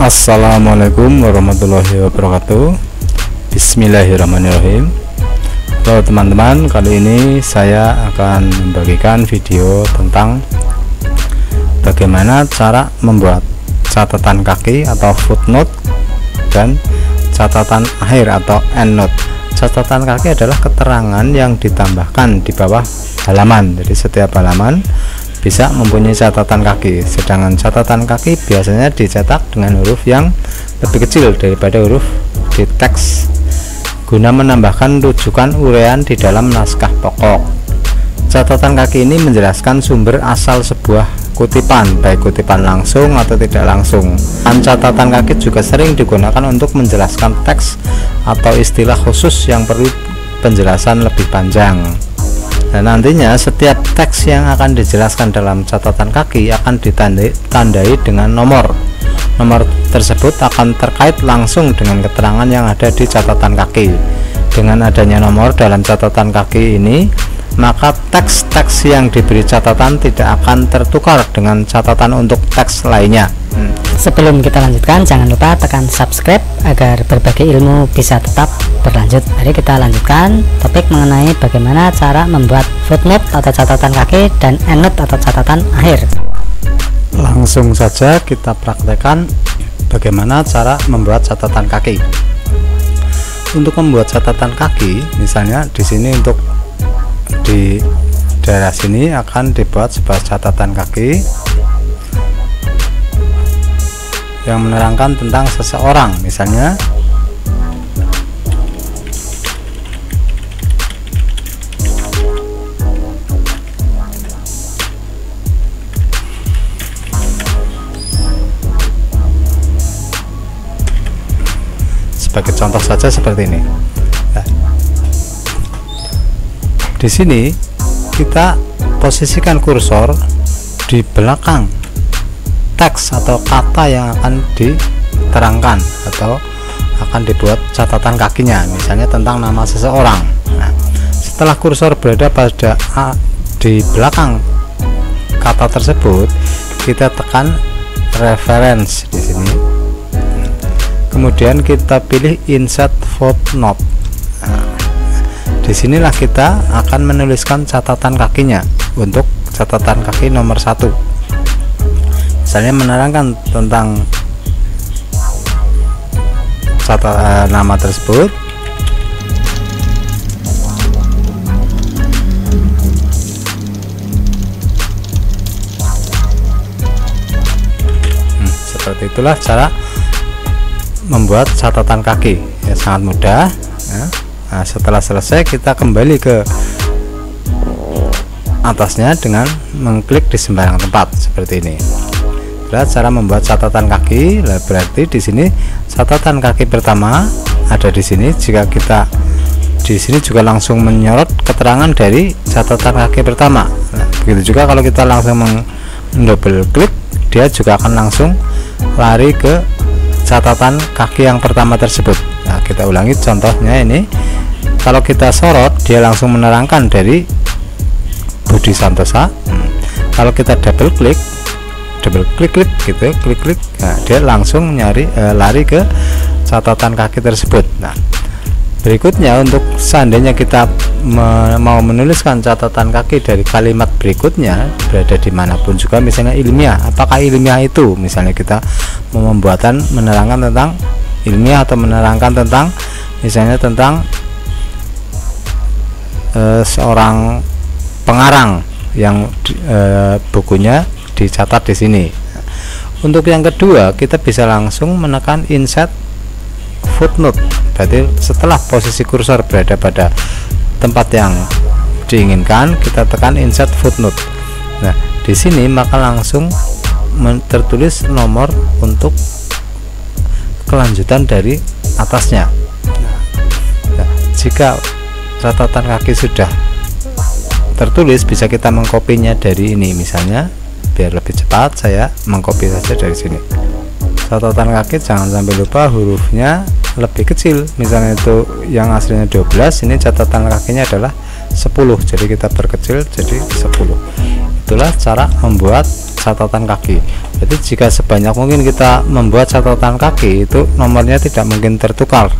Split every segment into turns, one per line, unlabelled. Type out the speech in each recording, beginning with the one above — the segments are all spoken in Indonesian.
Assalamualaikum warahmatullahi wabarakatuh. Bismillahirrahmanirrahim. Halo teman-teman, kali ini saya akan membagikan video tentang bagaimana cara membuat catatan kaki atau footnote dan catatan akhir atau endnote. Catatan kaki adalah keterangan yang ditambahkan di bawah halaman. Jadi setiap halaman bisa mempunyai catatan kaki, sedangkan catatan kaki biasanya dicetak dengan huruf yang lebih kecil daripada huruf di teks guna menambahkan rujukan uraian di dalam naskah pokok. Catatan kaki ini menjelaskan sumber asal sebuah kutipan, baik kutipan langsung atau tidak langsung. Dan catatan kaki juga sering digunakan untuk menjelaskan teks atau istilah khusus yang perlu penjelasan lebih panjang. Dan nantinya setiap teks yang akan dijelaskan dalam catatan kaki akan ditandai dengan nomor. Nomor tersebut akan terkait langsung dengan keterangan yang ada di catatan kaki. Dengan adanya nomor dalam catatan kaki ini, maka teks-teks yang diberi catatan tidak akan tertukar dengan catatan untuk teks lainnya.
Sebelum kita lanjutkan, jangan lupa tekan subscribe agar berbagai ilmu bisa tetap berlanjut. Mari kita lanjutkan topik mengenai bagaimana cara membuat footnote atau catatan kaki dan endnote atau catatan akhir.
Langsung saja kita praktekkan bagaimana cara membuat catatan kaki. Untuk membuat catatan kaki, misalnya di sini untuk di daerah sini akan dibuat sebuah catatan kaki yang menerangkan tentang seseorang, misalnya sebagai contoh saja seperti ini. Nah, di sini kita posisikan kursor di belakang teks atau kata yang akan diterangkan atau akan dibuat catatan kakinya, misalnya tentang nama seseorang. Nah, setelah kursor berada pada di belakang kata tersebut, kita tekan reference di sini. Kemudian kita pilih insert footnote. Nah, disinilah kita akan menuliskan catatan kakinya untuk catatan kaki nomor 1. Misalnya menerangkan tentang nama tersebut. Seperti itulah cara membuat catatan kaki, ya, sangat mudah ya. Nah, setelah selesai kita kembali ke atasnya dengan mengklik di sembarang tempat seperti ini. Cara membuat catatan kaki, berarti di sini catatan kaki pertama ada di sini. Jika kita di sini juga langsung menyorot keterangan dari catatan kaki pertama. Nah, begitu juga kalau kita langsung mendouble klik, dia juga akan langsung lari ke catatan kaki yang pertama tersebut. Nah, kita ulangi contohnya ini. Kalau kita sorot, dia langsung menerangkan dari Budi Santosa. Kalau kita double klik gitu, klik, nah, dia langsung lari ke catatan kaki tersebut. Nah, berikutnya untuk seandainya kita mau menuliskan catatan kaki dari kalimat berikutnya berada dimanapun juga, misalnya ilmiah, apakah ilmiah itu, misalnya kita mau menerangkan tentang ilmiah atau menerangkan tentang misalnya tentang seorang pengarang yang bukunya dicatat di sini. Untuk yang kedua, kita bisa langsung menekan insert footnote. Berarti setelah posisi kursor berada pada tempat yang diinginkan, kita tekan insert footnote. Nah, di sini maka langsung tertulis nomor untuk kelanjutan dari atasnya. Nah, jika catatan kaki sudah tertulis, bisa kita mengkopinya dari ini. Misalnya biar lebih cepat, saya mengcopy saja dari sini. Catatan kaki jangan sampai lupa hurufnya lebih kecil, misalnya itu yang aslinya 12, ini catatan kakinya adalah 10, jadi kita perkecil jadi 10. Itulah cara membuat catatan kaki. Jadi jika sebanyak mungkin kita membuat catatan kaki, itu nomornya tidak mungkin tertukar.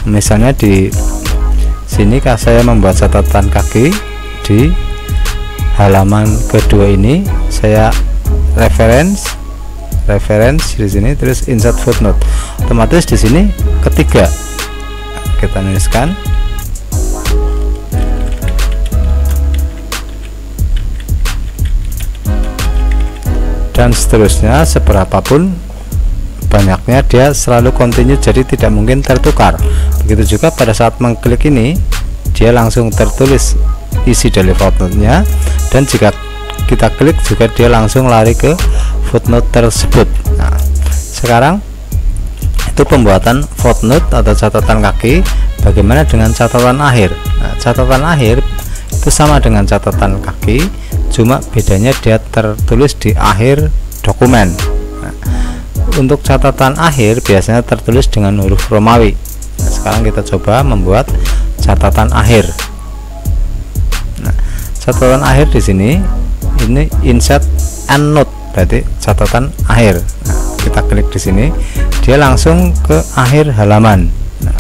Misalnya di sini saya membuat catatan kaki di halaman kedua ini, saya reference di sini, terus insert footnote, otomatis di sini ketiga kita nuliskan dan seterusnya, seberapapun banyaknya dia selalu continue, jadi tidak mungkin tertukar. Begitu juga pada saat mengklik ini, dia langsung tertulis isi dari footnote-nya, dan jika kita klik juga dia langsung lari ke footnote tersebut. Nah, sekarang itu pembuatan footnote atau catatan kaki. Bagaimana dengan catatan akhir? Nah, catatan akhir itu sama dengan catatan kaki, cuma bedanya dia tertulis di akhir dokumen. Nah, untuk catatan akhir biasanya tertulis dengan huruf Romawi. Nah, sekarang kita coba membuat catatan akhir. Nah, catatan akhir di sini ini insert endnote, berarti catatan akhir. Nah, kita klik di sini, dia langsung ke akhir halaman. Nah,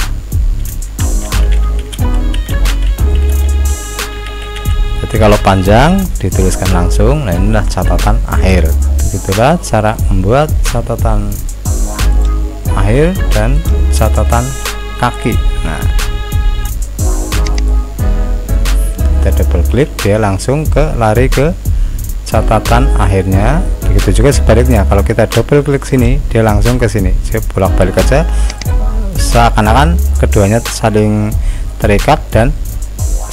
jadi kalau panjang dituliskan langsung. Nah, inilah catatan akhir. Begitulah cara membuat catatan akhir dan catatan kaki. Nah, kita double klik, dia langsung lari ke catatan akhirnya. Begitu juga sebaliknya, kalau kita double klik sini, dia langsung ke sini. Saya bolak-balik aja, seakan-akan keduanya saling terikat dan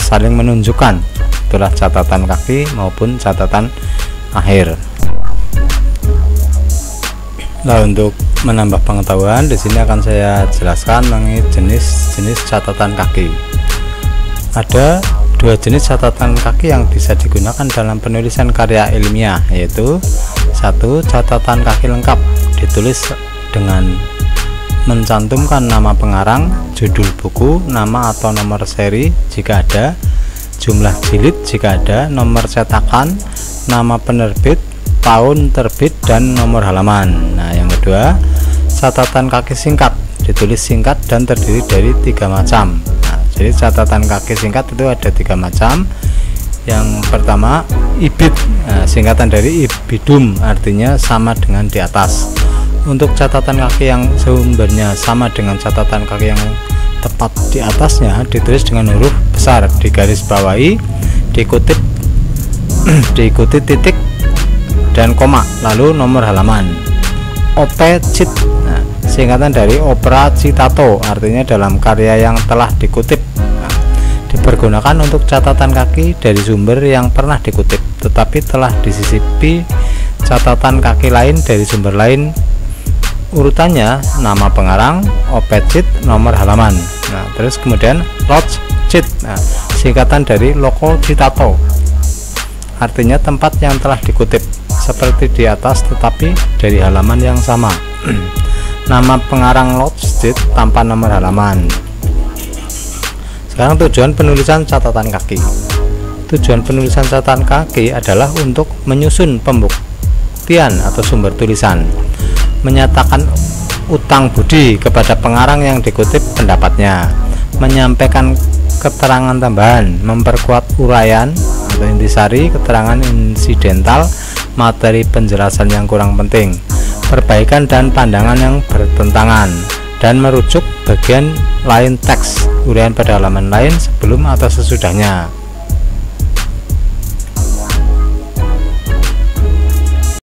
saling menunjukkan. Itulah catatan kaki maupun catatan akhir. Nah, untuk menambah pengetahuan di sini akan saya jelaskan mengenai jenis-jenis catatan kaki. Ada dua jenis catatan kaki yang bisa digunakan dalam penulisan karya ilmiah, yaitu satu, catatan kaki lengkap, ditulis dengan mencantumkan nama pengarang, judul buku, nama atau nomor seri jika ada, jumlah jilid jika ada, nomor cetakan, nama penerbit, tahun terbit, dan nomor halaman. Nah, yang kedua, catatan kaki singkat, ditulis singkat dan terdiri dari 3 macam. Nah, jadi catatan kaki singkat itu ada 3 macam. Yang pertama, ibid, singkatan dari ibidum, artinya sama dengan di atas. Untuk catatan kaki yang sumbernya sama dengan catatan kaki yang tepat di atasnya, ditulis dengan huruf besar, digaris bawahi, diikuti titik dan koma, lalu nomor halaman. Opecit, singkatan dari opera citato, artinya dalam karya yang telah dikutip. Dipergunakan untuk catatan kaki dari sumber yang pernah dikutip, tetapi telah disisipi catatan kaki lain dari sumber lain. Urutannya nama pengarang, opecit, nomor halaman. Nah, terus kemudian locit, singkatan dari loco citato, artinya tempat yang telah dikutip, seperti di atas tetapi dari halaman yang sama. Nama pengarang locit tanpa nomor halaman. Sekarang tujuan penulisan catatan kaki. Tujuan penulisan catatan kaki adalah untuk menyusun pembuktian atau sumber tulisan, menyatakan utang budi kepada pengarang yang dikutip pendapatnya, menyampaikan keterangan tambahan, memperkuat uraian atau intisari, keterangan insidental, materi penjelasan yang kurang penting, perbaikan dan pandangan yang bertentangan, dan merujuk bagian lain teks uraian pada halaman lain sebelum atau sesudahnya.